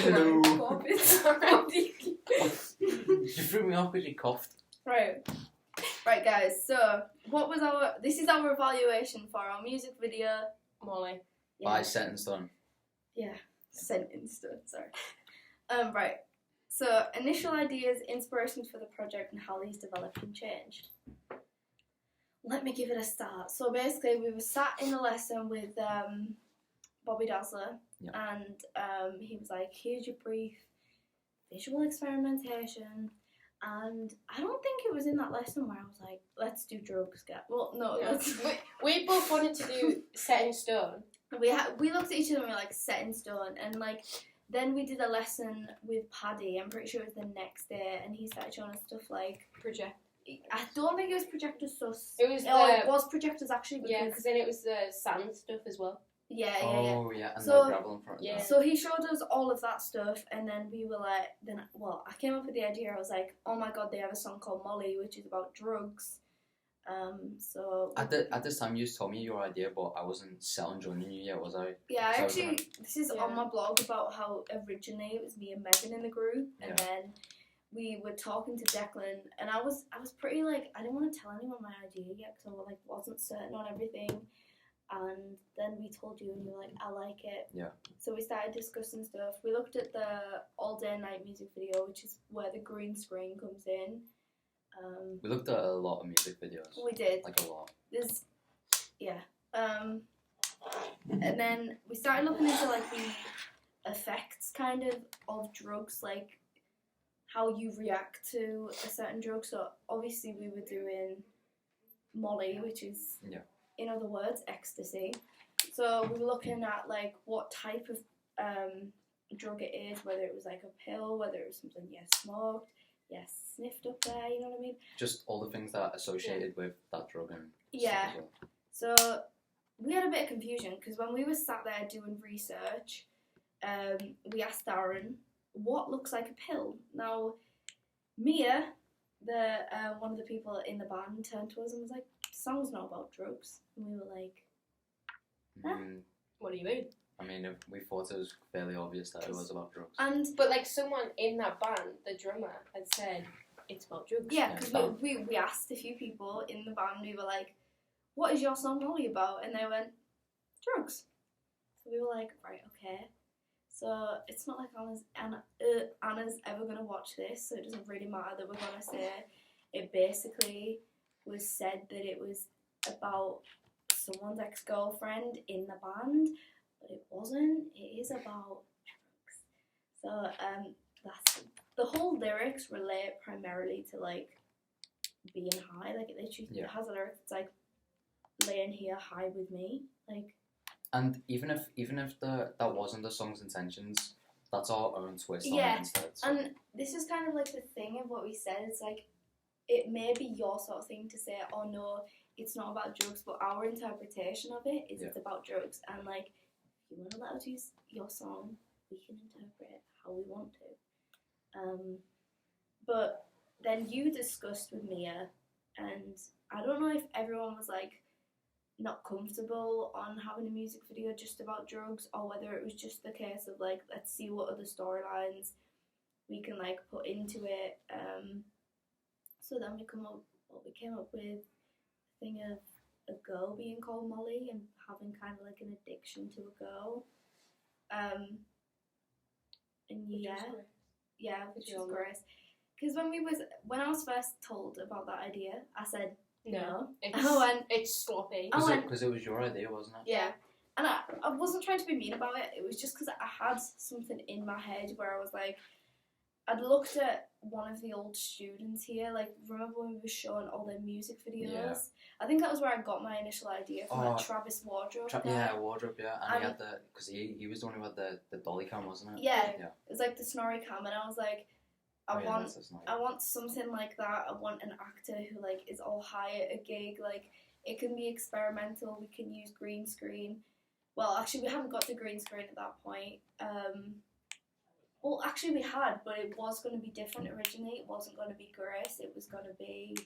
Hello. It's already. You threw me off because you coughed. Right, guys. So, this is our evaluation for our music video, Molly. By set in stone. Yeah, sentence. Sorry. Right. So, initial ideas, inspirations for the project, and how these developed and changed. Let me give it a start. So basically, we were sat in a lesson with Bobby Dazzler, and he was like, "Here's your brief visual experimentation." And I don't think it was in that lesson where I was like, "Let's do drugs, get." Well, no, let's. We both wanted to do set in stone. We looked at each other and we were like, set in stone, and like. Then we did a lesson with Paddy. I'm pretty sure it was the next day, and he started showing us stuff like Project. I don't think it was projectors. It was. It was projectors actually. Because then it was the sand stuff as well. Yeah. Oh yeah, and So, the gravel in front. Yeah. So he showed us all of that stuff, and then we were like, I came up with the idea. I was like, oh my god, they have a song called Molly, which is about drugs. So at this time, you told me your idea, but I wasn't set on joining you yet, was I? yeah, this is on my blog about how originally it was me and Megan in the group, and then we were talking to Declan, and I was pretty like I didn't want to tell anyone my idea yet because I wasn't certain on everything, and then we told you and you were like, I like it. Yeah. So we started discussing stuff. We looked at the All Day Night music video, which is where the green screen comes in. We looked at a lot of music videos. We did. Like a lot. And then we started looking into like the effects kind of drugs, like how you react to a certain drug. So obviously we were doing Molly, which is in other words ecstasy. So we were looking at like what type of drug it is, whether it was like a pill, whether it was something smoked, sniffed up there, you know what I mean? Just all the things that are associated with that drug and stuff as well. So we had a bit of confusion because when we were sat there doing research, we asked Darren what looks like a pill. Now, Mia, the one of the people in the band, turned to us and was like, "The song's not about drugs," and we were like, "Huh? What do you mean?" I mean, we thought it was fairly obvious that it was about drugs. But like someone in that band, the drummer, had said it's about drugs. Yeah, because we asked a few people in the band. We were like, "What is your song Molly about?" And they went, "Drugs." So we were like, "Right, okay." So it's not like Anna's ever gonna watch this, so it doesn't really matter that we're gonna say it. Basically, was said that it was about someone's ex-girlfriend in the band. But it wasn't. It is about drugs. So that's the whole lyrics relate primarily to like being high. Like it literally has a lyric that's like laying here high with me. Like. And even if that wasn't the song's intentions, that's our own twist on it instead. So. And this is kind of like the thing of what we said. It's like it may be your sort of thing to say, "Oh no, it's not about drugs," but our interpretation of it is it's about drugs, and like. If you want to let us use your song, we can interpret it how we want to. But then you discussed with Mia, and I don't know if everyone was like not comfortable on having a music video just about drugs, or whether it was just the case of like, let's see what other storylines we can like put into it. So then we came up with a thing of a girl being called Molly and having kind of like an addiction to a girl, and which is Grace. Because when I was first told about that idea, I said no. It's sloppy. Because it was your idea, wasn't it? Yeah, and I wasn't trying to be mean about it. It was just because I had something in my head where I was like, I'd looked at one of the old students here, like, remember when we were showing all their music videos? Yeah. I think that was where I got my initial idea from, like, Travis Wardrobe. Wardrobe, and he had because he was the one who had the dolly cam, wasn't it? Yeah. It was like the Snorri cam, and I was like, I want something like that. I want an actor who, like, is all high at a gig, like, it can be experimental, we can use green screen. Well, actually, we haven't got to green screen at that point. Well, actually we had, but it was going to be different originally. It wasn't going to be Grace. It was going to be,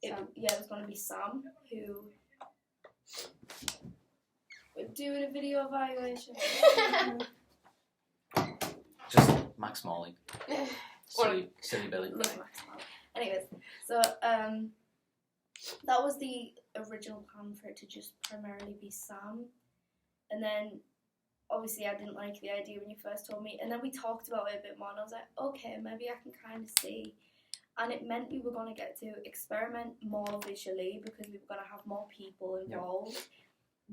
it was going to be Sam, who we're doing a video evaluation. Max Molly. Silly Billy. Love Max Molly. Anyways, so that was the original plan for it to just primarily be Sam, and then obviously I didn't like the idea when you first told me, and then we talked about it a bit more, and I was like, okay, maybe I can kind of see. And it meant we were going to get to experiment more visually because we were going to have more people involved. Yep.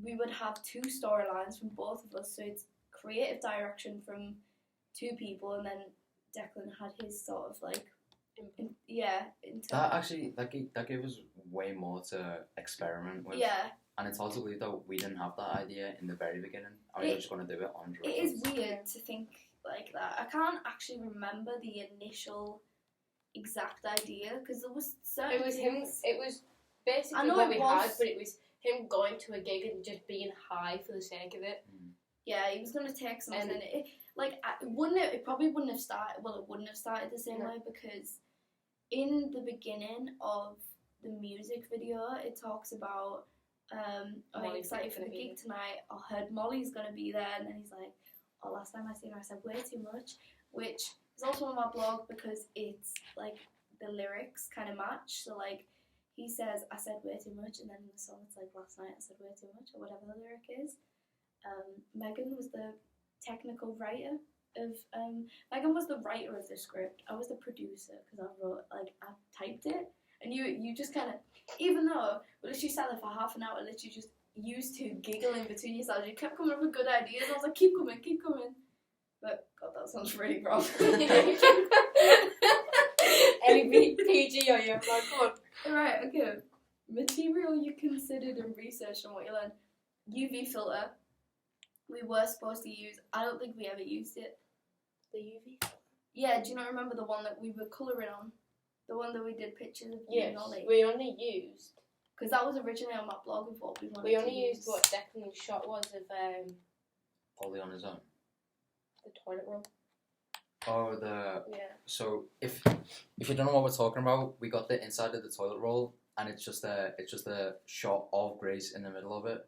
We would have 2 storylines from both of us, so it's creative direction from 2 people, and then Declan had his sort of like, that gave us way more to experiment with. Yeah. And it's hard to believe that we didn't have that idea in the very beginning. I was just going to do it on drugs. It is weird to think like that. I can't actually remember the initial exact idea because there was certain It was things. It was basically what we had, but it was him going to a gig and just being high for the sake of it. Yeah, he was going to take something. And it probably wouldn't have started. Well, it wouldn't have started the same way because in the beginning of the music video, it talks about. Are you excited for the gig tonight? I heard Molly's gonna be there, and then he's like, "Oh, last time I seen her, I said way too much," which is also on my blog because it's like the lyrics kind of match. So like he says, "I said way too much," and then in the song it's like, "Last night I said way too much," or whatever the lyric is. Megan was the technical writer of. Megan was the writer of the script. I was the producer because I typed it. And you just kind of, even though we literally sat there for half an hour, literally just used to giggling between yourselves, you kept coming up with good ideas. I was like, keep coming. But, God, that sounds really wrong. Any PG on you? Like, come on. Right, okay. Material you considered and researched and what you learned. UV filter. We were supposed to use. I don't think we ever used it. The UV? Yeah, do you not remember the one that we were colouring on? The one that we did pictures of yes, Ollie. We only used... Because that was originally on my blog of what we wanted We only to use. used what Declan's shot was of... Ollie on his own? The toilet roll. Oh, the... Yeah. So, if you don't know what we're talking about, we got the inside of the toilet roll, and it's just a shot of Grace in the middle of it.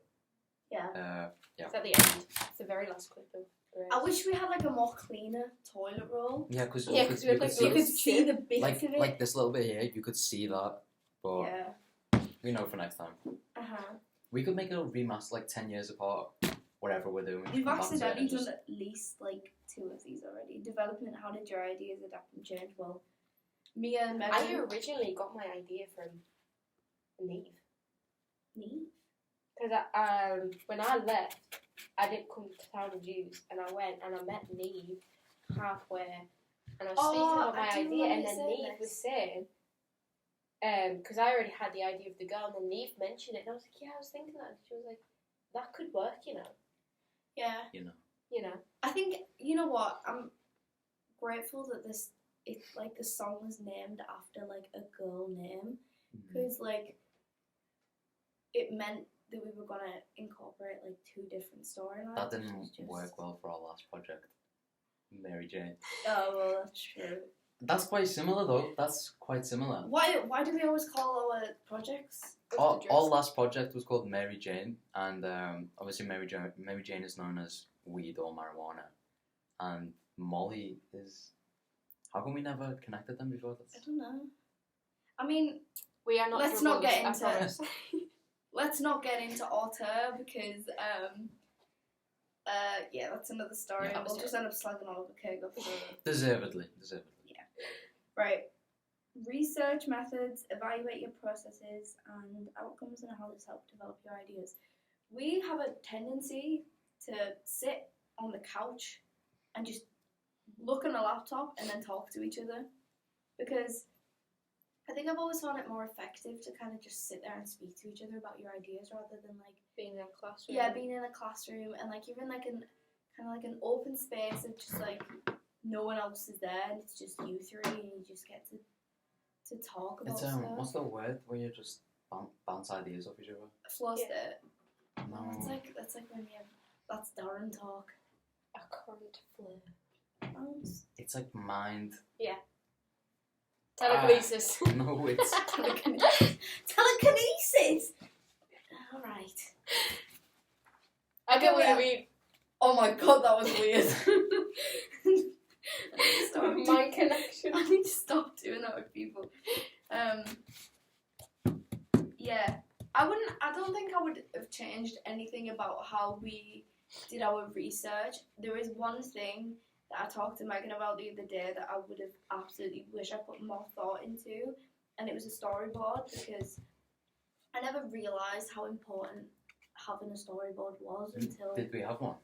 Yeah. Yeah. It's at the end. It's the very last clip of Grace. I wish we had like a more cleaner toilet roll. Yeah, because you could see the bits of it. Like this little bit here, you could see that, but we know for next time. We could make a remaster like 10 years apart, whatever we're doing. We've accidentally done at least like 2 of these already. Development, how did your ideas adapt and change? Well, Mia and Megan. I originally got my idea from Neve. Neve? Because when I left, I didn't come to town and use, and I went and I met Neve halfway, and I was speaking about my idea, and then Neve was saying, because I already had the idea of the girl, and then Neve mentioned it, and I was like, yeah, I was thinking that, and she was like, that could work, you know. Yeah. You know. I think, you know what, I'm grateful that the song was named after, like, a girl name, because, like, it meant that we were gonna incorporate like 2 different storylines. That didn't work well for our last project, Mary Jane. Oh well, that's true. That's quite similar though. That's quite similar. Why do we always call our projects? Our last project was called Mary Jane, and obviously Mary Jane is known as weed or marijuana, and Molly is. How come we never connected them before? I don't know. I mean, we are not. Let's not get into. Let's not get into auteur because, yeah, that's another story. Yeah, we'll just end up slugging all over Kego for Deservedly. Yeah. Right. Research methods, evaluate your processes and outcomes and how this helps develop your ideas. We have a tendency to sit on the couch and just look on a laptop and then talk to each other because I think I've always found it more effective to kind of just sit there and speak to each other about your ideas rather than like being in a classroom. Yeah, being in a classroom and like you're in like an kind of like an open space of just like no one else is there and it's just you 3 and you just get to talk about stuff. What's the word where you just bounce ideas off each other? Flow state. No. That's like when that's Darren talk. A current flow. It's like mind. Yeah. Telekinesis. No, it's telekinesis. All right. I get what you mean. Oh my god, that was weird. My connection. I need to stop doing that with people. Yeah. I don't think I would have changed anything about how we did our research. There is one thing that I talked to Megan about the other day that I would have absolutely wish I put more thought into, and it was a storyboard, because I never realised how important having a storyboard was until... Did we have one?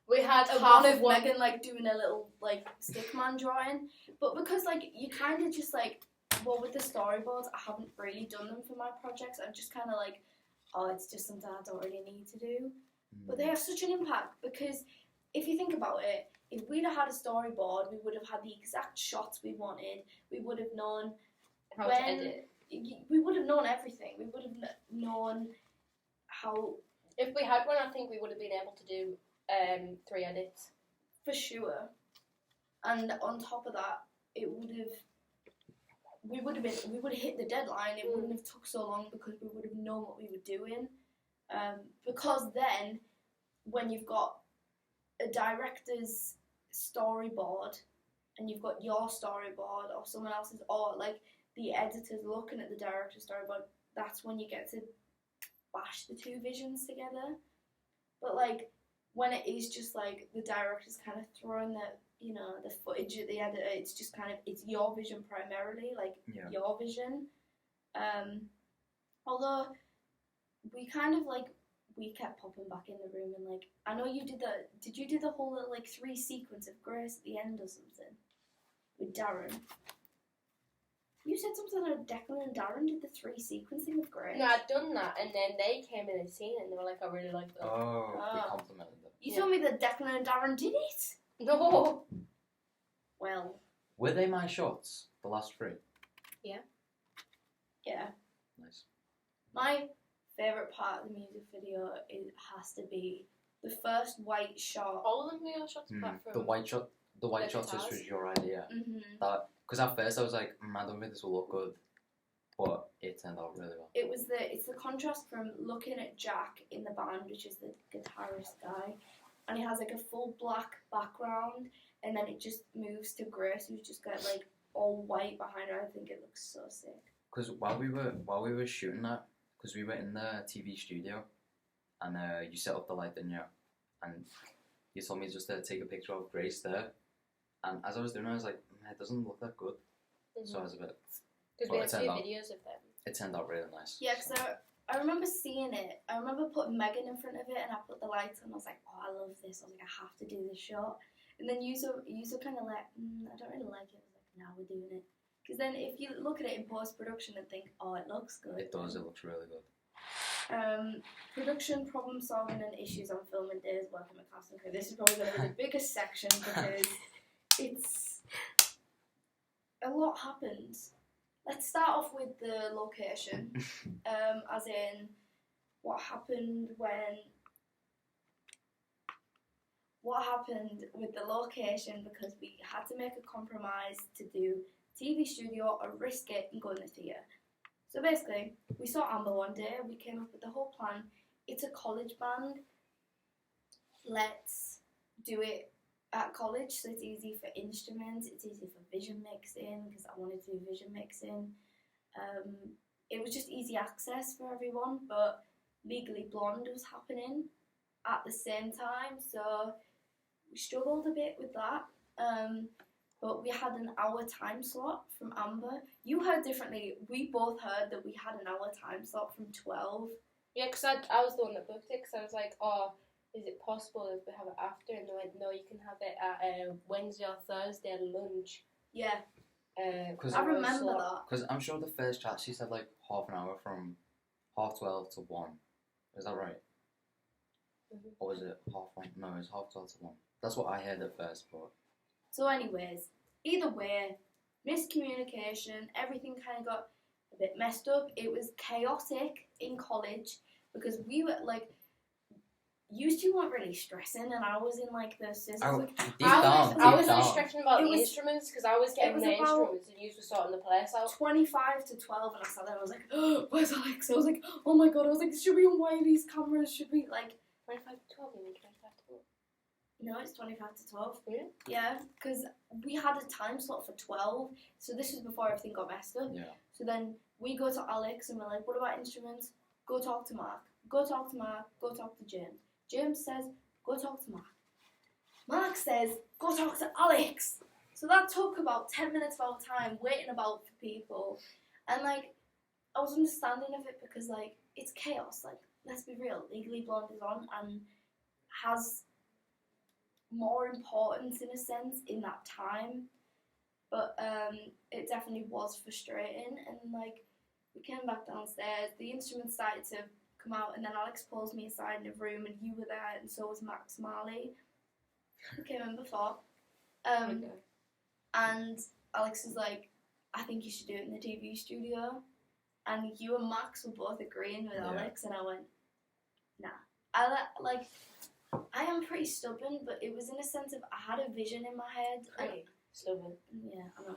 We had one half of one. Megan like doing a little like stickman drawing, but because like you kind of just like, well, with the storyboards I haven't really done them for my projects. I'm just kind of like, oh, it's just something I don't really need to do. But they have such an impact, because if you think about it, if we'd have had a storyboard, we would have had the exact shots we wanted. We would have known How to edit. We would have known everything. We would have known how. If we had one, I think we would have been able to do 3 edits. For sure. And on top of that, it would have. We would have hit the deadline. It wouldn't have took so long, because we would have known what we were doing. Because then, when you've got a director's storyboard and you've got your storyboard or someone else's, or like the editor's looking at the director's storyboard, that's when you get to bash the two visions together. But like when it is just like the director's kind of throwing the footage at the editor, it's just kind of, it's your vision primarily, like your vision. Although we kind of like, we kept popping back in the room, and like, I know you did did you do the whole little like 3 sequence of Grace at the end or something with Darren? You said something that Declan and Darren did the 3 sequencing of Grace. No, I'd done that, and then they came in and seen it, and they were like, I really like that. Oh, we complimented them. You told me that Declan and Darren did it? No. Well. Were they my shots? The last 3? Yeah. Yeah. Nice. My favourite part of the music video, it has to be the first white shot. All of them were your shots apart from the white shots was your idea. That, because at first I was like, I don't think this will look good, but it turned out really well. It's the contrast from looking at Jack in the band, which is the guitarist guy, and he has like a full black background, and then it just moves to Grace, who's just got like all white behind her. I think it looks so sick. Because while we were shooting that, because we were in the TV studio, and you set up the light, didn't you? And you told me just to take a picture of Grace there. And as I was doing it, I was like, it doesn't look that good. So I was a bit... Because we had 2 videos of them. It turned out really nice. Yeah, because I remember seeing it. I remember putting Megan in front of it, and I put the lights on. I was like, oh, I love this. I was like, I have to do this shot. And then you kind of like, I don't really like it. I was like, now we're doing it. Because then if you look at it in post-production and think, oh, it looks good. It does, it looks really good. Production, problem solving and issues on film and days working with cast and crew. This is probably going to be the biggest section, because it's... a lot happens. Let's start off with the location. As in, what happened with the location, because we had to make a compromise to do TV studio or risk it and go in the theatre. So basically, we saw Amber one day, we came up with the whole plan. It's a college band. Let's do it at college, so it's easy for instruments, it's easy for vision mixing, because I wanted to do vision mixing. It was just easy access for everyone, but Legally Blonde was happening at the same time, so we struggled a bit with that. But we had an hour time slot from Amber. You heard differently. We both heard that we had an hour time slot from 12. Yeah, because I was the one that booked it, because I was like, oh, is it possible if we have it after? And they went, no, you can have it at Wednesday or Thursday at lunch. Yeah. I remember that. Because I'm sure the first chat she said like half an hour from 12:30 to 1. Is that right? Mm-hmm. Or was it 1:30? No, it was 12:30 to 1. That's what I heard at first, but... So anyways, either way, miscommunication, everything kind of got a bit messed up. It was chaotic in college, because we were like... You two weren't really stressing, and I was in like the scissors. I was really stressing about the instruments, because I was getting the instruments and you were sorting the place out. 25 to 12, and I sat there and I was like, oh, where's Alex? I was like, oh my god, I was like, should we unwire these cameras? Should we like... 25 to 12, you mean 25 to 1? No, it's 25 to 12. Really? Yeah, because we had a time slot for 12, so this was before everything got messed up. Yeah. So then we go to Alex and we're like, what about instruments? Go talk to Mark. Go talk to Mark. Go talk to James. James says, go talk to Mark. Mark says, go talk to Alex. So that took about 10 minutes of our time waiting about for people. And, like, I was understanding of it because, like, it's chaos. Like, let's be real. Legally Blonde is on and has more importance, in a sense, in that time. But it definitely was frustrating. And, like, we came back downstairs. The instruments started to come out. And then Alex pulls me aside in a room. And you were there. And so was Max Marley, who came in before. Okay. And Alex was like, I think you should do it in the TV studio. And you and Max were both agreeing with Alex, and I went, nah. I am pretty stubborn, but it was in a sense of I had a vision in my head. Pretty stubborn. Yeah, I know.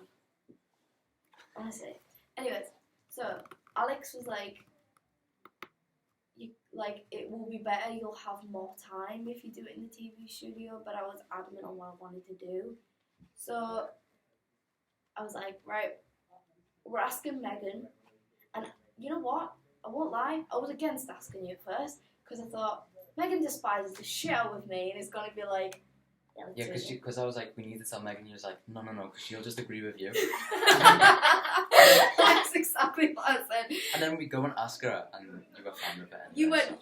Honestly. Anyways, so Alex was like, it will be better, you'll have more time if you do it in the TV studio, but I was adamant on what I wanted to do. So I was like, right, we're asking Megan, and you know what? I won't lie, I was against asking you at first, because I thought, Megan despises the shit out of me, and is going to be like, yeah, because I was like, we need to tell Megan. He was like, no, because she'll just agree with you. That's exactly what I said. And then we go and ask her, and you were fine with it. You went,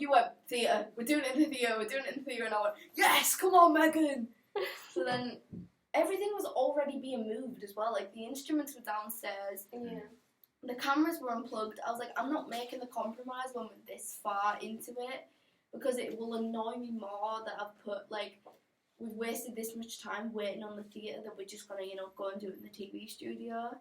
theatre, we're doing it in the theatre, and I went, yes, come on, Megan. So then, everything was already being moved as well, like, the instruments were downstairs. Yeah. The cameras were unplugged. I was like, I'm not making the compromise when we're this far into it, because it will annoy me more that I've put, like, we've wasted this much time waiting on the theatre that we're just going to, go and do it in the TV studio.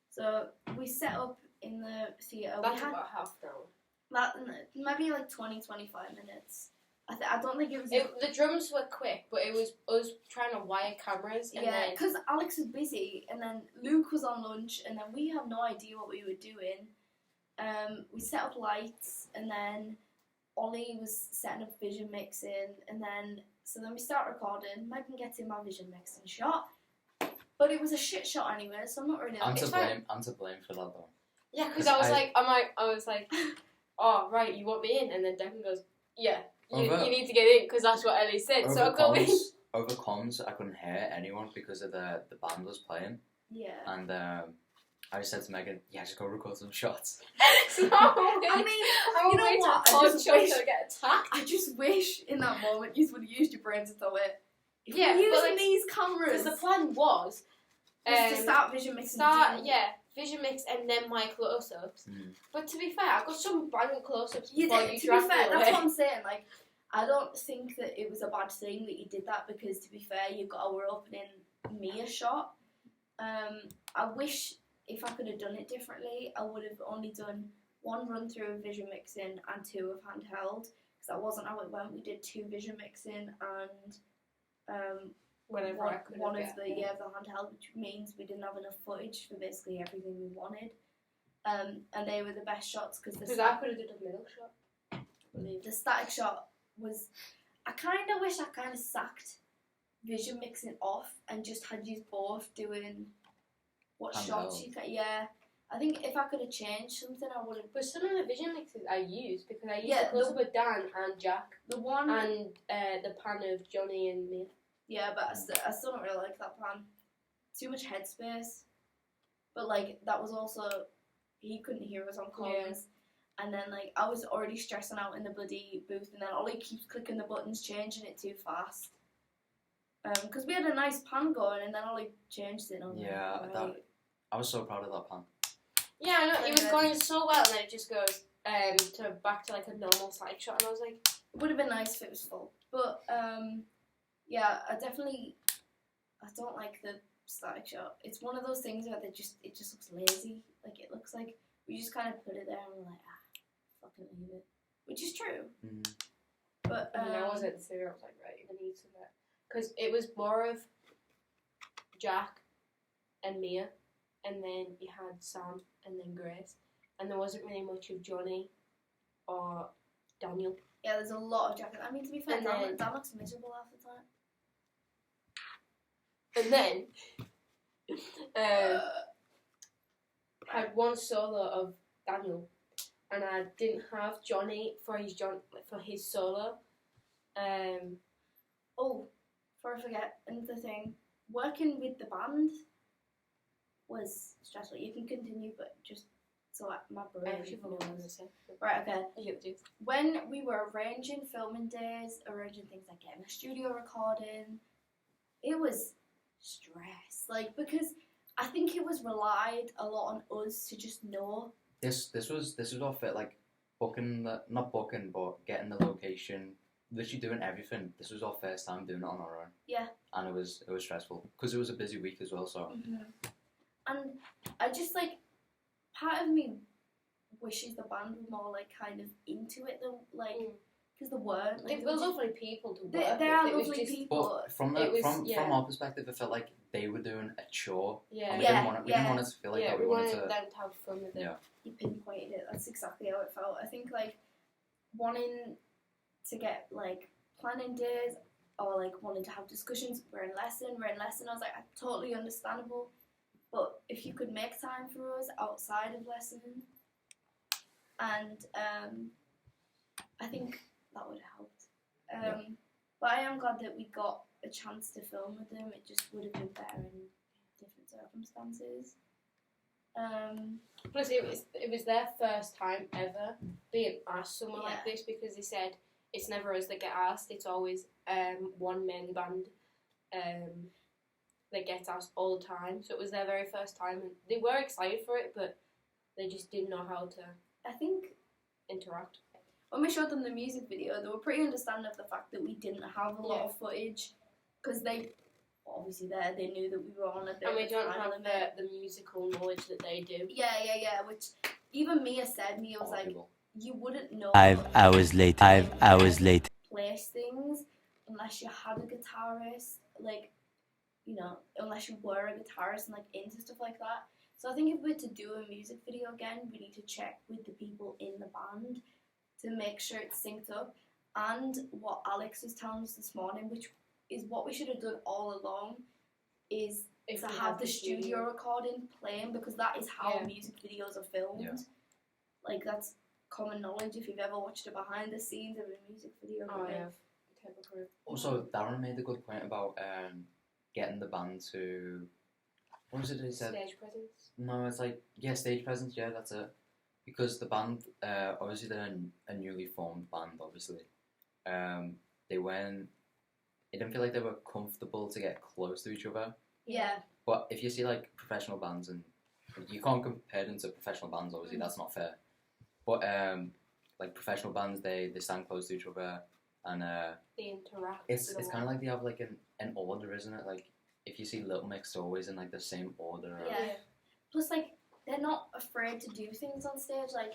So we set up in the theatre. That's about half an hour. That, maybe like 20, 25 minutes. I don't think it was... The drums were quick, but it was us trying to wire cameras. And yeah, because Alex was busy, and then Luke was on lunch, and then we had no idea what we were doing. We set up lights, and then Ollie was setting up vision mixing, and then... So then we start recording. Megan gets in my vision mixing shot, but it was a shit shot anyway. So I'm not really. I'm to blame for that though. Yeah, because I was like, oh right, you want me in, and then Declan goes, yeah, you need to get in because that's what Ellie said. So I got in. Over comms, I couldn't hear anyone because of the band was playing. Yeah. And I just said to Megan, yeah, just go record some shots. No, I mean, you know what? I just wish in that moment you would have used your brain to throw it. If yeah, we're using like, these cameras. Because the plan was to start vision mixing. Vision mix and then my close-ups. Mm. But to be fair, I got some random close-ups To be fair, that's what I'm saying. Like, I don't think that it was a bad thing that you did that because, to be fair, you got our opening Mia shot. I wish if I could have done it differently, I would have only done one run through of vision mixing and 2 of handheld, because that wasn't how it went. We did 2 vision mixing and one of the handheld, which means we didn't have enough footage for basically everything we wanted. And they were the best shots because I could have done a middle shot. The static shot was. I kind of wish I kind of sacked vision mixing off and just had you both doing what shots you could. Yeah. I think if I could have changed something, I would have. But some of the vision mixes I used because I used the close-up of Dan and Jack. The one and the pan of Johnny and me. Yeah, but I still don't really like that pan. Too much headspace. But like that was also he couldn't hear us on comms, and then like I was already stressing out in the bloody booth, and then Ollie keeps clicking the buttons, changing it too fast. Because we had a nice pan going, and then Ollie changed it. I was so proud of that pan. Yeah, I know, it was going so well, and then it just goes back to like a normal side shot, and I was like, it would have been nice if it was full. But yeah, I don't like the static shot. It's one of those things where it just looks lazy. Like it looks like we just kind of put it there and we're like, fucking leave it, which is true. Mm. But I wasn't serious. I was like, right, I need some of that because it was more of Jack and Mia, and then you had Sam and then Grace, and there wasn't really much of Johnny or Daniel. Yeah, there's a lot of Jack. I mean, to be fair, and Dan looks miserable half the time. And then had one solo of Daniel, and I didn't have Johnny for his solo. Oh, before I forget, another thing. Working with the band was stressful. You can continue, but just so my brain knows. Right, okay. When we were arranging filming days, arranging things like getting a studio recording, it was stress. Like, because I think it was relied a lot on us to just know. This was all fit, like not booking, but getting the location, literally doing everything. This was our first time doing it on our own. Yeah. And it was stressful because it was a busy week as well. So. Mm-hmm. And I just like, part of me wishes the band were more like kind of into it than like, because they weren't. Like, they were lovely people to work with. They are lovely people. But from our perspective, it felt like they were doing a chore. Yeah. We didn't want it to feel like that. We wanted them to have fun with it. Yeah. You pinpointed it. That's exactly how it felt. I think like wanting to get like planning days or like wanting to have discussions. We're in lesson. I was like, totally understandable. But if you could make time for us outside of lesson, and I think that would have helped. But I am glad that we got a chance to film with them. It just would have been better in different circumstances. Plus, it was their first time ever being asked somewhere like this, because they said it's never us that get asked. It's always one main band that gets asked all the time. So it was their very first time, and they were excited for it, but they just didn't know how to. I think interact. When we showed them the music video, they were pretty understanding of the fact that we didn't have a lot of footage, because they obviously they knew that we were on a bit. And we don't have the musical knowledge that they do. Yeah. Which even Mia said, was like, people. You wouldn't know 5 hours later. 5 hours later. Place things unless you had a guitarist, like, you know, unless you were a guitarist and like into stuff like that. So I think if we're to do a music video again, we need to check with the people in the band to make sure it's synced up. And what Alex was telling us this morning, which is what we should have done all along, is to have the studio recording playing, because that is how music videos are filmed. Yeah. Like, that's common knowledge if you've ever watched a behind the scenes of a music video. Oh, yeah. Also, Darren made a good point about getting the band to, what was it he said? Stage presence? No, it's like, stage presence, that's it. Because the band, obviously they're a newly formed band, obviously. It didn't feel like they were comfortable to get close to each other. Yeah. But if you see like professional bands, and you can't compare them to professional bands, obviously, that's not fair. But like professional bands, they stand close to each other, and they interact. It's kind of like they have like an order, isn't it? Like if you see Little Mix, they're always in like the same order. Yeah. Plus, like, they're not afraid to do things on stage. Like,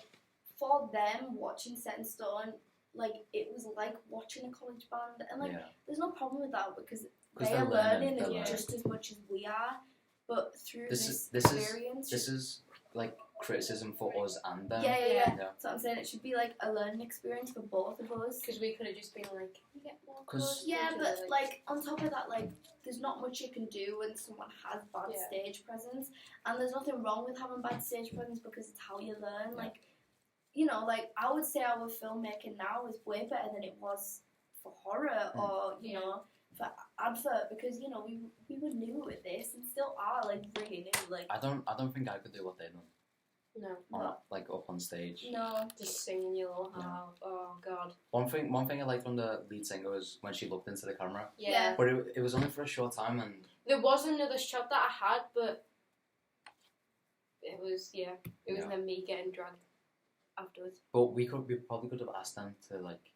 for them, watching Set in Stone, like, it was like watching a college band, and like, there's no problem with that, because they are learning just as much as we are. But through this experience, this is like criticism for us and them. Yeah. So I'm saying it should be like a learning experience for both of us. Because we could have just been like, you get more. Yeah, but like on top of that, like there's not much you can do when someone has bad stage presence, and there's nothing wrong with having bad stage presence, because it's how you learn. Like, you know, like I would say our filmmaking now is way better than it was for horror or you know, for advert, because you know we were new with this and still are like really new. Like I don't think I could do what they done. No. Like up on stage. No. Just singing your little half. Oh god. One thing I liked from the lead singer was when she looked into the camera. Yeah. But it was only for a short time, and there was another shot that I had, but it was then me getting dragged afterwards. But we probably could have asked them to like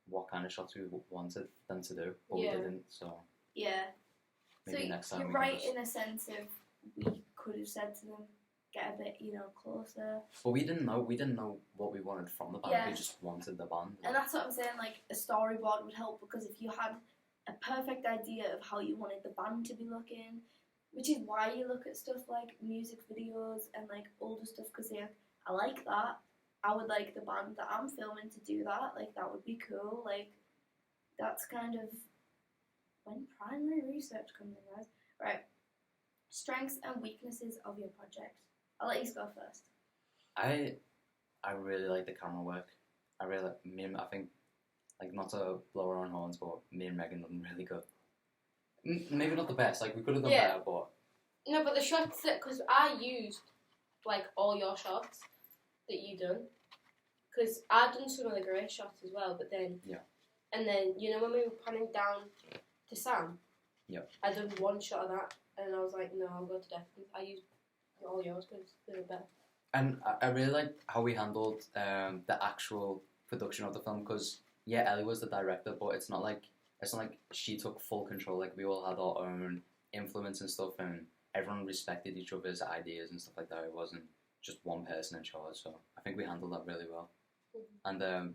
what kind of shots we wanted them to do, but we didn't. So maybe next time. You're right in a sense of we could have said to them, get a bit, you know, closer. But we didn't know what we wanted from the band. Yeah. We just wanted the band. And that's what I'm saying, like a storyboard would help, because if you had a perfect idea of how you wanted the band to be looking, which is why you look at stuff like music videos and like older stuff, because I like that. I would like the band that I'm filming to do that. Like, that would be cool. Like, that's kind of when primary research comes in, guys. Right. Strengths and weaknesses of your project. I'll let you go first. I really like the camera work. I think, like, not to blow our own horns, but me and Megan done really good. Maybe not the best, like, we could have done better, but... No, but the shots that... Because I used, like, all your shots that you done. Because I've done some of the great shots as well, but then... Yeah. And then, you know when we were panning down to Sam? Yeah. I done one shot of that, and I was like, no, I'll go to death. I used all yours because they were better. And I really like how we handled the actual production of the film, because, yeah, Ellie was the director, but it's not like she took full control. Like, we all had our own influence and stuff, and everyone respected each other's ideas and stuff like that. It wasn't just one person in charge, so I think we handled that really well. Mm-hmm. And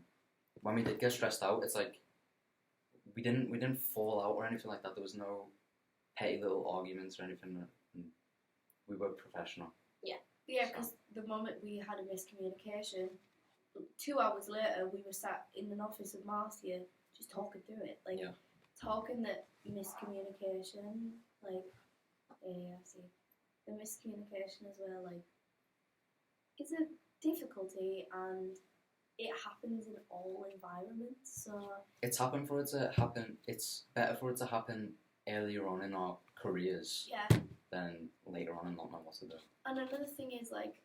when we did get stressed out, it's like we didn't fall out or anything like that. There was no petty little arguments or anything. We were professional. Yeah, because the moment we had a miscommunication, 2 hours later we were sat in an office of Marcia just talking through it, like talking that miscommunication, like I see the miscommunication as well, like it's a difficulty and it happens in all environments. So it's happened for it to happen. It's better for it to happen earlier on in our careers. Yeah. Than later on and not know what to do. And another thing is, like,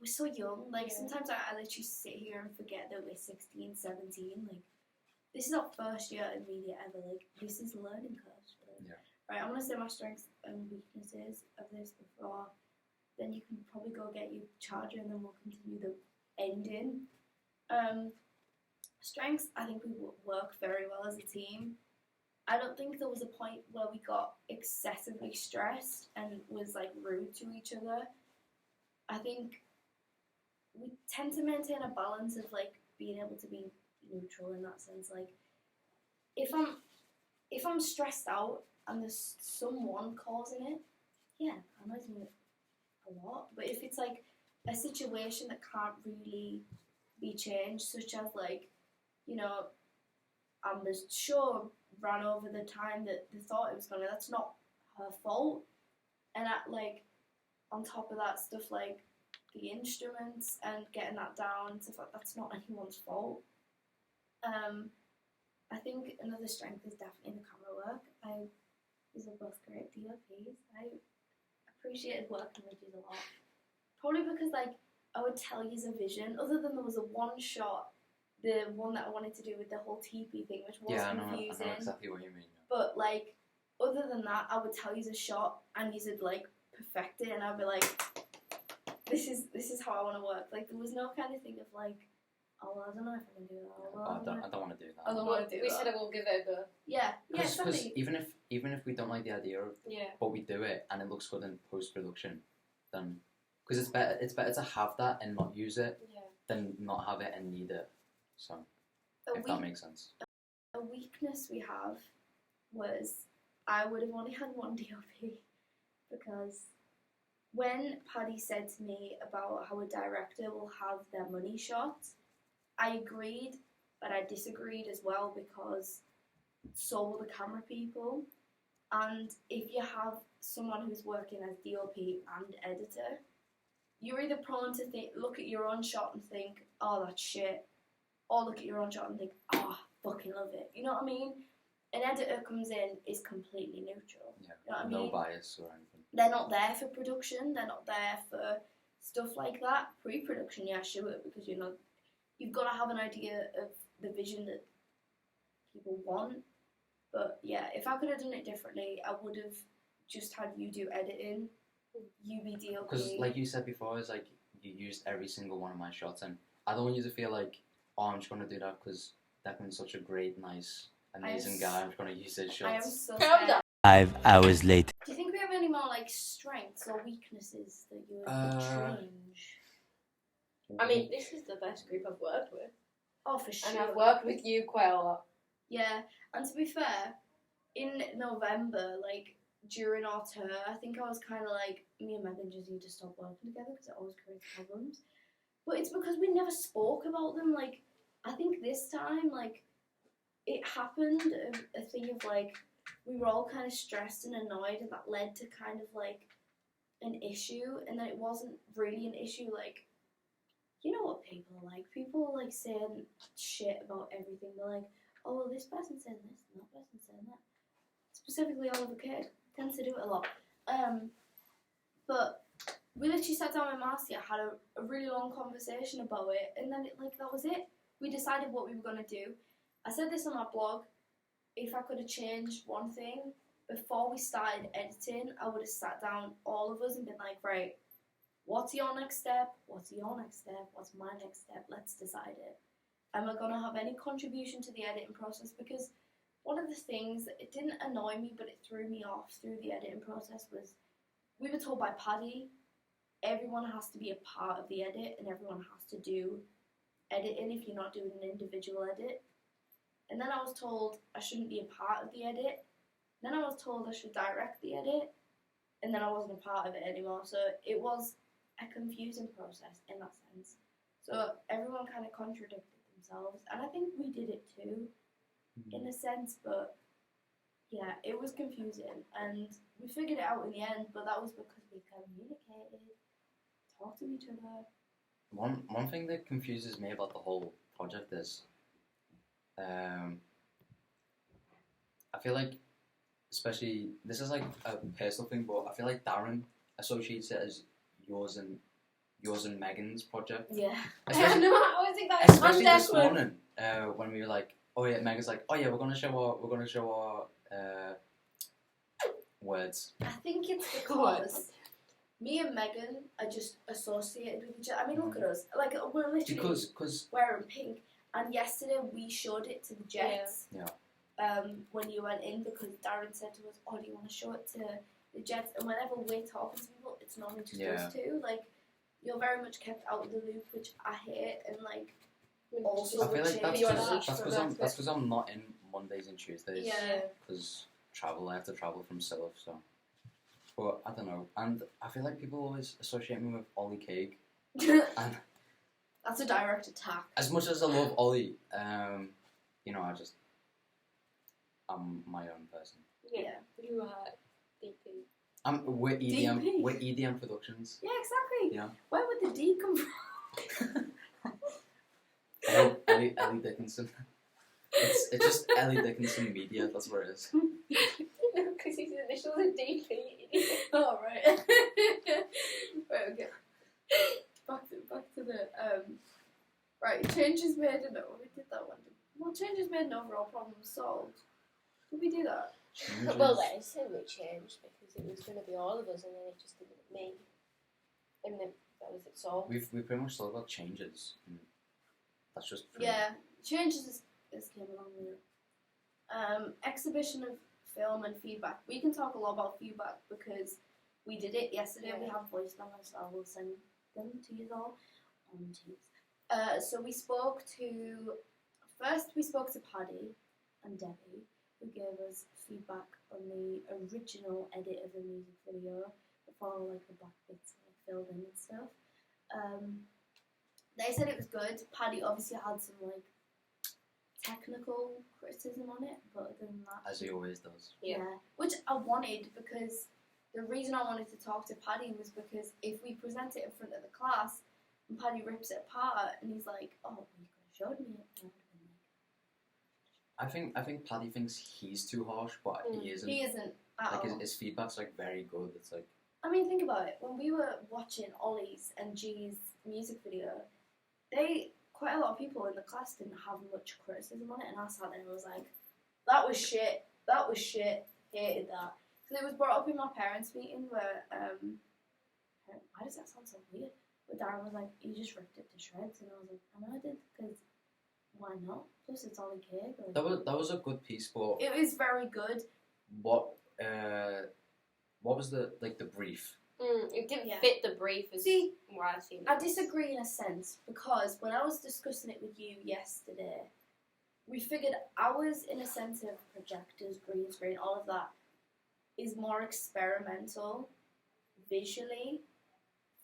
we're so young. Like, sometimes I literally sit here and forget that we're 16, 17. Like, this is our first year in media ever. Like, this is a learning curve for us. Yeah. Right, I want to say my strengths and weaknesses of this before. Then you can probably go get your charger and then we'll continue the ending. Strengths, I think we work very well as a team. I don't think there was a point where we got excessively stressed and was, like, rude to each other. I think we tend to maintain a balance of, like, being able to be neutral in that sense. Like, if I'm stressed out and there's someone causing it, yeah, annoys me a lot. But if it's, like, a situation that can't really be changed, such as, like, you know, Amber's show ran over the time that they thought it was gonna. That's not her fault. And on top of that, stuff like the instruments and getting that down, stuff like that's not anyone's fault. I think another strength is definitely the camera work. These are both great DOPs. I appreciated working with you a lot. Probably because, like, I would tell you a vision. Other than there was a one shot. The one that I wanted to do with the whole teepee thing, which was confusing. I know exactly what you mean. But, like, other than that, I would tell you a shot and you would, like, perfect it, and I'd be like, this is how I want to work. Like, there was no kind of thing of, like, oh, well, I don't know if I can do that. Well, I don't want to do that. I don't want to do we that. said I will give it a go. Yeah, Because even if we don't like the idea of, yeah, but we do it and it looks good in post production, then because it's better to have that and not use it than not have it and need it. So, if that makes sense. A weakness we have was I would have only had one DOP because when Paddy said to me about how a director will have their money shot, I agreed, but I disagreed as well because so will the camera people. And if you have someone who's working as DOP and editor, you're either prone to look at your own shot and think, oh, that's shit. Or look at your own shot and think, oh, I fucking love it. You know what I mean? An editor comes in, is completely neutral. Yeah, you know what I no mean? bias or anything. They're not there for production. They're not there for stuff like that. Pre-production, yeah, sure, because, you know, you've got to have an idea of the vision that people want. But, yeah, if I could have done it differently, I would have just had you do editing, you be DOP. Because, like you said before, it's like you used every single one of my shots, and I don't want you to feel like, oh, I'm just going to do that because Declan's such a great, nice, amazing guy. I'm just going to use his shots. I am so sad. 5 hours later. Do you think we have any more, like, strengths or weaknesses that you would change? I mean, this is the best group I've worked with. Oh, for sure. And I've worked with you quite a lot. Yeah, and to be fair, in November, like, during our tour, I think I was kind of like, me and Megan just need to stop working together because it always creates problems. But it's because we never spoke about them. Like, I think this time, like, it happened, a thing of, like, we were all kind of stressed and annoyed, and that led to kind of like an issue, and then it wasn't really an issue. Like, you know what people are like? People are like saying shit about everything. They're like, oh, well, this person's saying this, and that person's saying that. Specifically, Oliver Kidd tends to do it a lot. But we literally sat down with Marcia, had a really long conversation about it, and then that was it. We decided what we were gonna do. I said this on my blog. If I could have changed one thing before we started editing, I would have sat down all of us and been like, right, what's your next step? What's your next step? What's my next step? Let's decide it. Am I gonna have any contribution to the editing process? Because one of the things that it didn't annoy me, but it threw me off through the editing process was we were told by Paddy, everyone has to be a part of the edit and everyone has to do editing if you're not doing an individual edit. And then I was told I shouldn't be a part of the edit. Then I was told I should direct the edit. And then I wasn't a part of it anymore. So it was a confusing process in that sense. So everyone kind of contradicted themselves. And I think we did it too, in a sense. But yeah, it was confusing. And we figured it out in the end. But that was because we communicated, talked to each other. One thing that confuses me about the whole project is I feel like, especially, this is like a personal thing, but I feel like Darren associates it as yours and Megan's project. Yeah. Especially, No, I was thinking especially this morning, when we were like, oh yeah, Megan's like, oh yeah, we're gonna show our words. I think it's because me and Megan are just associated with each other. I mean, look at us. Like, we're literally Because wearing pink. And yesterday we showed it to the Jets. Yeah. When you went in, because Darren said to us, "Oh, do you want to show it to the Jets?" And whenever we're talking to people, it's normally just us two. Like, you're very much kept out of the loop, which I hate. And like, also I feel like change that's because I'm not in Mondays and Tuesdays. Yeah. Because I have to travel from Sillif, so. But I don't know, and I feel like people always associate me with Ollie Cake. And that's a direct attack. as much as I love Ollie, you know, I'm my own person. Yeah. You are DP. We're EDM. DP. We're EDM Productions. Yeah, exactly. Yeah. Where would the D come from? Ellie Dickinson. It's just Ellie Dickinson Media. That's what it is. No, because his initials are DP. Oh, right. Right, okay. Back to the right, changes made and we did that one. Well, changes made and overall problem solved. Did we do that? Changes. Well, they said we changed because it was going to be all of us, and then it just didn't me. And then that was it solved. We've pretty much talked about changes. That's just Changes is came along with it. Exhibition of film and feedback. We can talk a lot about feedback because we did it yesterday. Yeah. We have voice memos, so I will send them to you all on Teams. So we spoke to Paddy and Debbie, who gave us feedback on the original edit of the music video before like the black bits like filled in and stuff. They said it was good. Paddy obviously had some like technical criticism on it, but other than that, as he always does. yeah, which I wanted, because the reason I wanted to talk to Paddy was because if we present it in front of the class and Paddy rips it apart and he's like, "Oh, you could have showed me it," I think Paddy thinks he's too harsh, but he isn't. He isn't at Like all. his feedback's like very good. It's like, I mean, think about it. When we were watching Ollie's and G's music video, quite a lot of people in the class didn't have much criticism on it, and I sat there and was like, that was shit, hated that. Because it was brought up in my parents' meeting where, why does that sound so weird? But Darren was like, you just ripped it to shreds, and I was like, I know I did, because why not? Plus it's Ollie Cake. Like, that was a good piece, but it was very good. what was the brief? It didn't fit the brief as why I seen it. I disagree in a sense, because when I was discussing it with you yesterday, we figured ours, in a sense of projectors, green screen, all of that, is more experimental visually.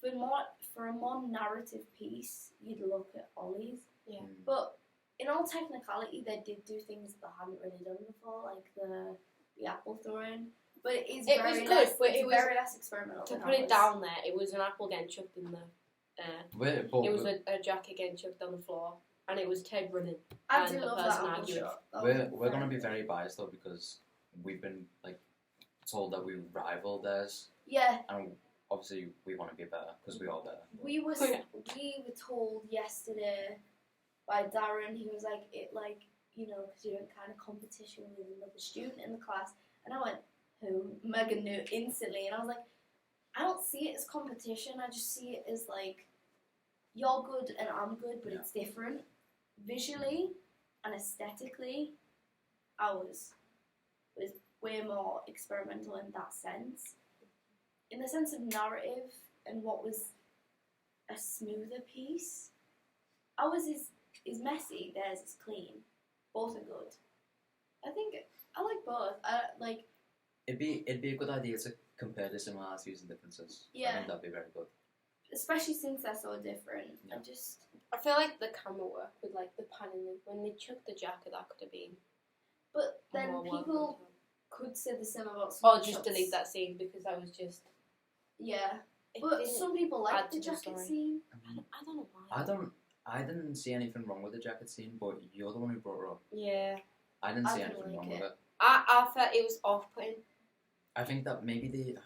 For a more narrative piece, you'd look at Ollie's. Yeah. But in all technicality, they did do things that I hadn't really done before, like the the apple throwing. But it is It very was good, less, but it's it was- very less experimental. To than put it ours. down there, it was an apple getting chucked in the air. It was a jacket getting chucked on the floor, and it was Ted running. I and do the love person that apple arguing. shot. That We're was gonna be good. very biased though because we've been like told that we rival theirs, Yeah, and obviously we want to be better because we are better. we were Oh, yeah. we were told yesterday by Darren. He was like it like because you're in kind of competition with another student in the class, and I went who Megan knew instantly, and I was like I don't see it as competition. I just see it as like you're good and I'm good, but it's different visually and aesthetically. Ours was way more experimental in that sense. In the sense of narrative and what was a smoother piece, ours is messy, theirs is clean. Both are good. I think I like both. I like. It'd be a good idea to compare the similarities and differences. Yeah. I think that'd be very good. Especially since they're so different. Yeah. I feel like the camera work with like the panning when they chucked the jacket, that could have been. But then more well people done. could say the same about some Or of the just shots. delete that scene because I was just. Yeah. It But didn't some people like add the to the jacket story. scene. I don't know why. I didn't see anything wrong with the jacket scene, but you're the one who brought it up. Yeah. I didn't I see didn't anything like wrong it. with it. I thought it was off-putting. I think that maybe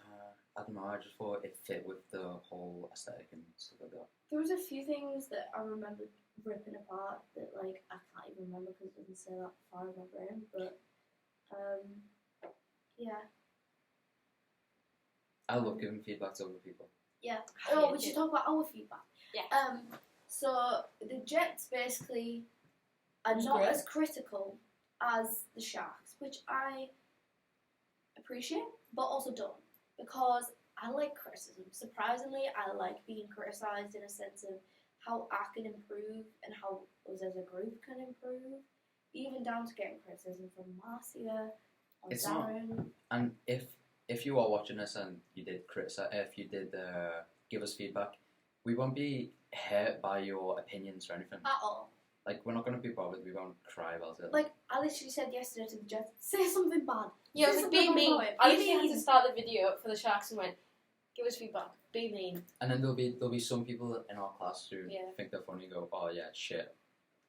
I don't know. I just thought it fit with the whole aesthetic and stuff like that. There was a few things that I remember ripping apart that like I can't even remember because it doesn't say that far in my brain. But yeah. I love giving feedback to other people. Yeah. I Oh, hate we should it. talk about our feedback. Yeah. So the Jets basically are It's not great. as critical as the Sharks, which I appreciate, but also don't, because I like criticism. Surprisingly, I like being criticised in a sense of how I can improve and how us as a group can improve, even down to getting criticism from Marcia or It's not- Darren. And if you are watching this and you did give us feedback, we won't be hurt by your opinions or anything. At all. Like, we're not going to be bothered. We won't cry about it. Like, I literally said yesterday to the Jets, say something bad. Yeah, I was Say like, be something mean. about it. I Be literally had mean. to start the video for the Sharks and went, give us feedback. Be mean. And then there'll be some people in our class who Yeah. think they're funny and go, oh yeah, it's shit.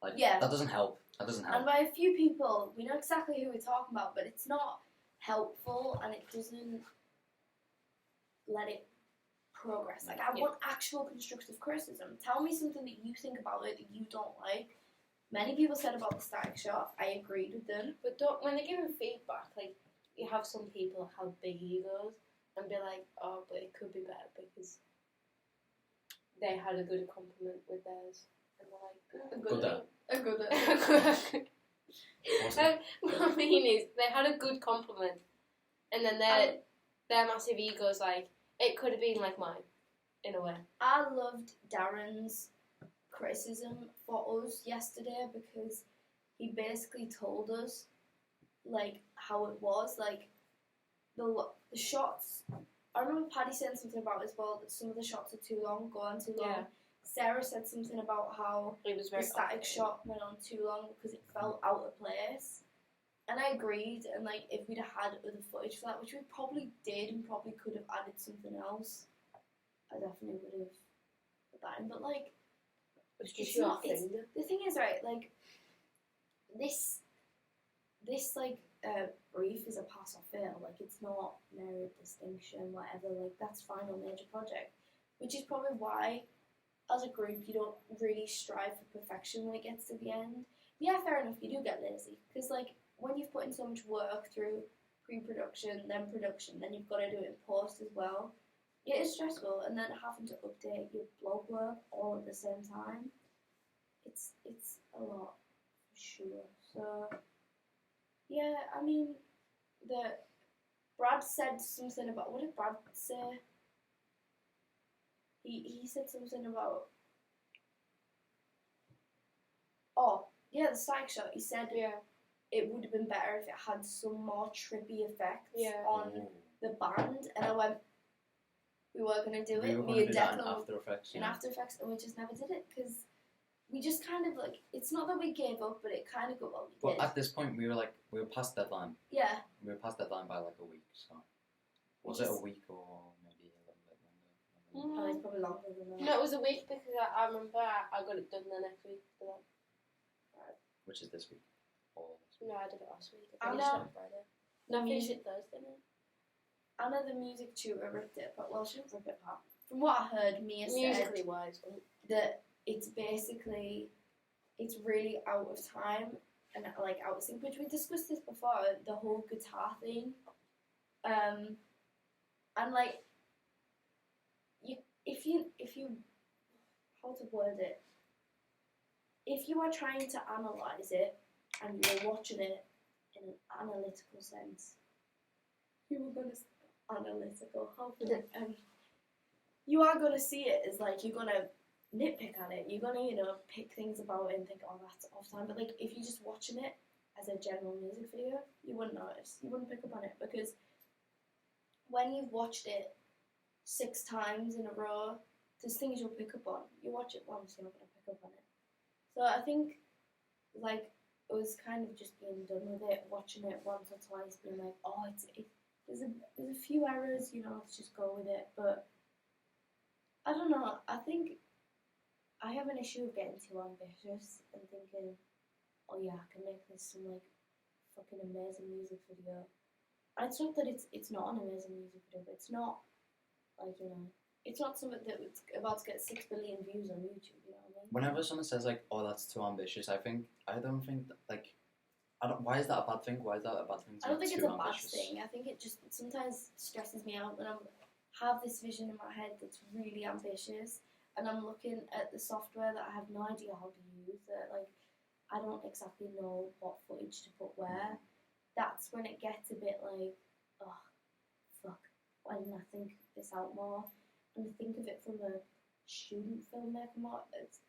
Like, Yeah. that doesn't help. That doesn't help. And by a few people, we know exactly who we're talking about, but it's not helpful and it doesn't let it progress. Like, I Yeah. want actual constructive criticism. Tell me something that you think about it that you don't like. Many people said about the static shot. I agreed with them. But when they're giving feedback, like, you have some people have big egos and be like, oh, but it could be better because they had a good compliment with theirs. And they're like, Good day. A good What's that? what I mean is, they had a good compliment. And then their massive ego's like, it could have been like mine, in a way. I loved Darren's criticism for us yesterday because he basically told us like how it was, like the shots. I remember Paddy saying something about as well that some of the shots are too long, go on too long. Yeah. Sarah said something about how It was the very static off-putting. shot went on too long because it felt out of place. And I agreed, and like if we'd have had other footage for that, which we probably did and probably could have added something else, I definitely would have put that in. But like, It's just it's your not- it's- thing. the thing is, right, like this like brief is a pass or fail. Like it's not merit, distinction, whatever. Like that's final major project, which is probably why, as a group, you don't really strive for perfection when it gets to the end. Yeah, fair enough. You do get lazy because like when you've put in so much work through pre-production, then production, then you've got to do it in post as well. It is stressful, and then having to update your blog work all at the same time. It's a lot, for sure. So, yeah, I mean, Brad said something about, what did Brad say? He said something about, oh, yeah, the static shot. He said Yeah. it would have been better if it had some more trippy effects Yeah. on Ooh. the band, and I went, we were going to do We it, were me going to and do that in Declan After Effects. in Yeah. After Effects, and we just never did it because we just kind of like, it's not that we gave up, but it kind of got what we But did. at this point, we were past deadline. Yeah. We were past deadline by like a week. So was it a week or maybe a little bit longer? Oh, it's probably longer than that. No, it was a week because I remember I got it done the next week. Which is this week. Or this week. No, I did it last week. I finished it know. on Friday. No, I finished it Thursday. Anna, the music tutor, ripped it apart. Well, she didn't rip it apart. From what I heard, Mia said Musically wise, that it's basically, it's really out of time and like out of sync, which we discussed this before, the whole guitar thing. And like, if you, how to word it, if you are trying to analyse it and you're watching it in an analytical sense, you are going to you are going to see it as like, you're going to nitpick at it, you're going to, you know, pick things about it and think, oh, that's off time. But like, if you're just watching it as a general music video, you wouldn't notice, you wouldn't pick up on it, because when you've watched it 6 times in a row, there's things you'll pick up on. You watch it once, you're not going to pick up on it. So I think, like, it was kind of just being done with it, watching it once or twice, being like, oh, there's a few errors, you know, let's just go with it. But I don't know, I think I have an issue of getting too ambitious and thinking, oh yeah, I can make this some, like, fucking amazing music video. And it's not that it's not an amazing music video, but it's not, like, you know, it's not something that's about to get 6 billion views on YouTube, you know what I mean? Whenever someone says like, "Oh, that's too ambitious," I don't think that, like, why is that a bad thing? Why is that a bad thing? I don't think it's a bad ambitious? thing. I think it just sometimes stresses me out when I have this vision in my head that's really ambitious, and I'm looking at the software that I have no idea how to use. That, like, I don't exactly know what footage to put where. That's when it gets a bit like, oh, fuck, why didn't I think this out more? And think of it from a student filmmaker more.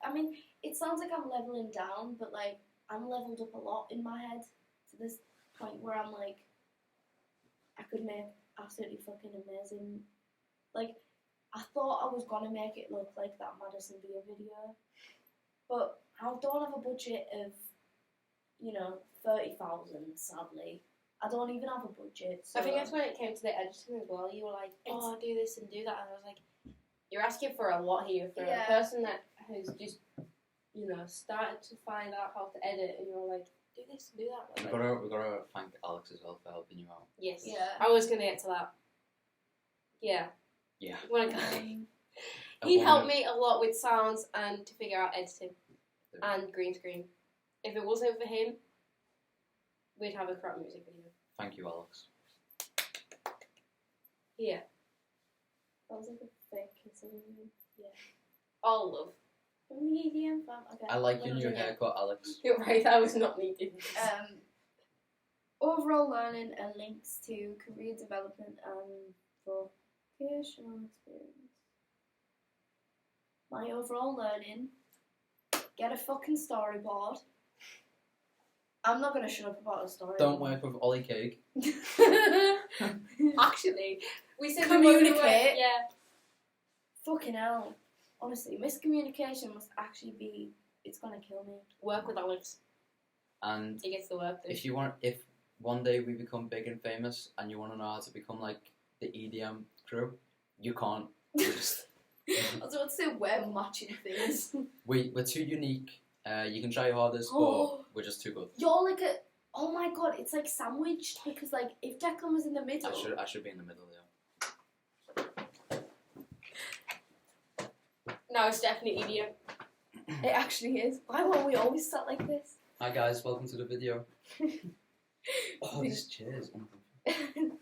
I mean, it sounds like I'm leveling down, but like, I'm leveled up a lot in my head to this point where I'm like, I could make absolutely fucking amazing. Like, I thought I was gonna make it look like that Madison Beer video, but I don't have a budget of, you know, 30,000, sadly. I don't even have a budget. So I think that's when it came to the editing as well. You were like, oh, do this and do that. And I was like, you're asking for a lot here for a person that has just, you know, started to find out how to edit, and you're like, do this and do that. We gotta thank Alex as well for helping you out. Yes. Yeah. I was going to get to that. Yeah. Yeah. When he helped me a lot with sounds and to figure out editing and green screen. If it wasn't for him, we'd have a crap music video. Thank you, Alex. Yeah. That was like a fake kiss. Yeah. All love. From the EDM fam. Okay. I like your new haircut, Alex. You're right, that was not needed. Overall learning and links to career development and vocational experience. My overall learning, get a fucking storyboard. I'm not going to shut up about a story. Don't work with Ollie Cake. Actually, we said communicate. Yeah. Fucking hell. Honestly, miscommunication must actually be, it's going to kill me. Work with Alex. And He gets the work done. if one day we become big and famous and you want to know how to become like the EDM crew, you can't. Just, I was about to say we're matching things. we're too unique. You can try your hardest, but we're just too good. You're like a, oh my god, it's like sandwiched, because like if Declan was in the middle. I should be in the middle, yeah. No, it's definitely EDM. It actually is. Why won't we always start like this? Hi guys, welcome to the video. Oh, this chair is uncomfortable.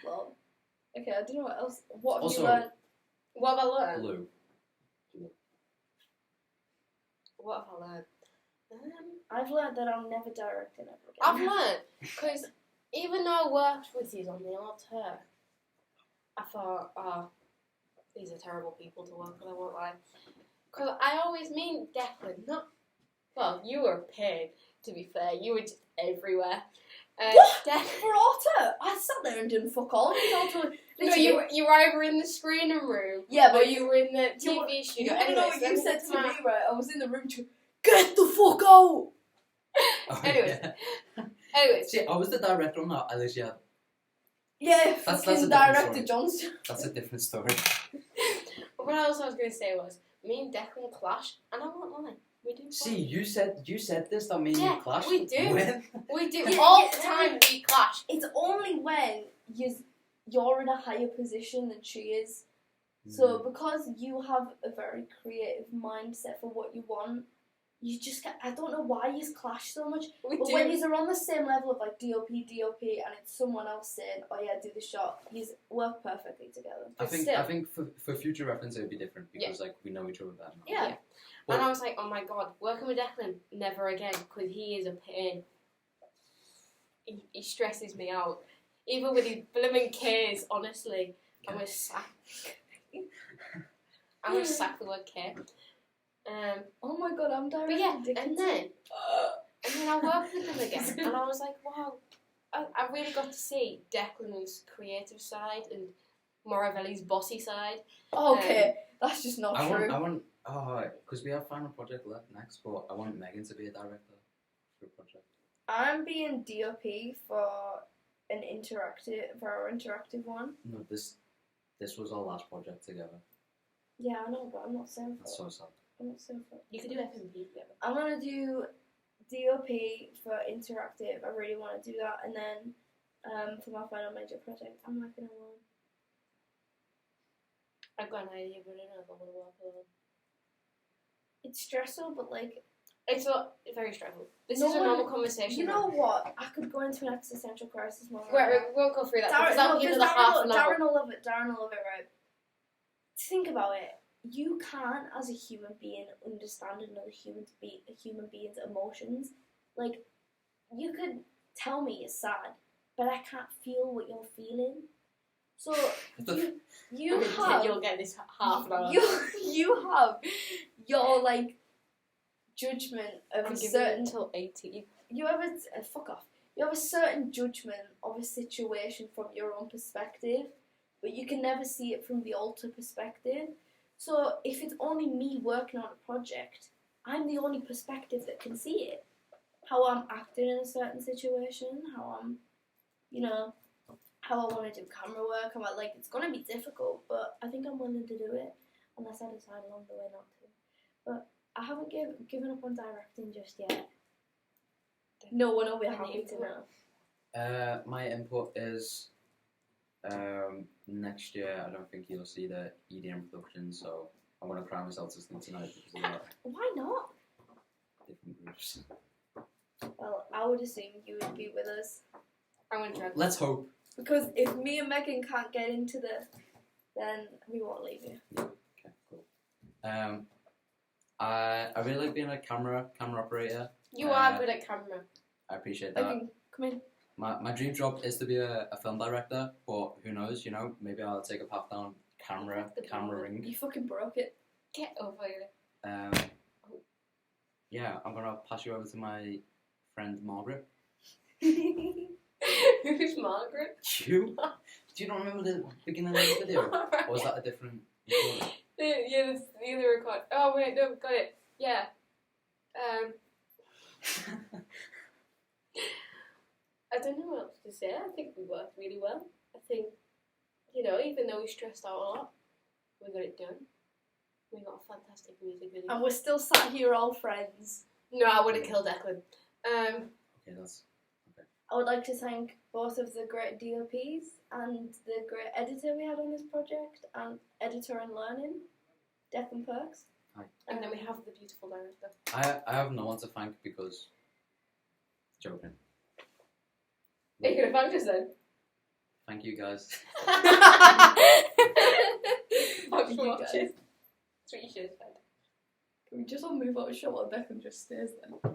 Well, okay, I don't know what else. What have Also, you learned? What have I learned? Blue. What have I learned? I've learned that I'll never direct it ever again. I've learned, because even though I worked with you on the altar, I thought, oh, these are terrible people to work with, I won't lie. Because I always mean Declan, not, well, you were paid, to be fair, you were just everywhere. What? Declan. For Otter? I sat there and didn't fuck all. No, you were either in the screening room, Yeah, or but you were in the you TV wanna studio. know Anyways, what let you me said get to my- me, right? I was in the room to get the fuck out. Oh, Anyways. yeah. Anyways, See, I was the director on that. At least, yeah, Yeah, That's a fucking different director story. Johnston. that's a different story. what else I was going to say was, me and Declan clash, and I won't lie, we do. See, you said this. That means Yeah, you clash. we do. When? We do Yeah, all yeah, the time. We clash. It's only when you're in a higher position than she is. So because you have a very creative mindset for what you want, you just get, I don't know why you clash so much. We But do. when you're on the same level of like DOP, and it's someone else saying, "Oh yeah, do the shot," you work perfectly together. I But think still. I think for future reference it would be different because like we know each other better now. Yeah. And I was like, oh my god, working with Declan, never again, because he is a pain. He stresses me out. Even with his blooming K's, honestly. I'm going to sack. I'm going to sack the word K. Oh my god, I'm But directly yeah, addicted and to then I worked with him again, and I was like, wow, I really got to see Declan's creative side and Moravelli's bossy side. Okay, that's just not I true. want because we have final project left next, but I want Megan to be a director for a project. I'm being DOP for our interactive one. No, this was our last project together. Yeah, I know, but I'm not saying for That's so sad. I'm not saying for You could do F&B together. I'm gonna do DOP for interactive. I really want to do that, and then for my final major project, I'm working alone. I've got an idea, but I don't know if I want to work alone. It's stressful, but like It's not very stressful. This No is a one- normal conversation. you know what? I could go into an existential crisis moment. Right, we won't go through that because that'll give us a half an hour. Darren will love it. Darren will love it, right? Think about it. You can't, as a human being, understand another human being's emotions. Like, you could tell me you're sad, but I can't feel what you're feeling. So you have You'll get this half an hour. you have your like judgment of I'm a giving certain. it until 18. You have a fuck off. You have a certain judgment of a situation from your own perspective, but you can never see it from the alter perspective. So if it's only me working on a project, I'm the only perspective that can see it. How I'm acting in a certain situation, how I'm, how I want to do camera work. It's gonna be difficult, but I think I'm willing to do it, unless I decide along the way not to. But I haven't given up on directing just yet. No one will be happy to know. My input is next year. I don't think you'll see the EDM production, so I'm gonna cry myself to sleep tonight because of that. Why not? Different groups. Well, I would assume you would be with us. I'm going to try. Let's hope. Because if me and Megan can't get into then we won't leave you. Okay, cool. I really like being a camera operator. You are good at camera. I appreciate that. Megan, come in. My dream job is to be a film director, but who knows? Maybe I'll take a path down cameraing. You fucking broke it. Get over it. Yeah, I'm gonna pass you over to my friend Margaret. Who's Margaret? You? Do you not remember the beginning of the video? Or was that a different recording? Yeah, it's the other record. Oh wait, no, got it. Yeah. I don't know what else to say. I think we worked really well. I think, even though we stressed out a lot, we got it done. We got a fantastic music video. And we're still sat here all friends. No, I would have killed Declan. Okay, that's okay. I would like to thank both of the great DOPs and the great editor we had on this project, and editor and learning, Declan Perks. Hi. And then we have the beautiful director. I have no one to thank because joking. Are you gonna thank us then? Thank you guys. Thanks You for guys. watching. That's what you should have said. Can we just all move out of shot while Declan just stays there?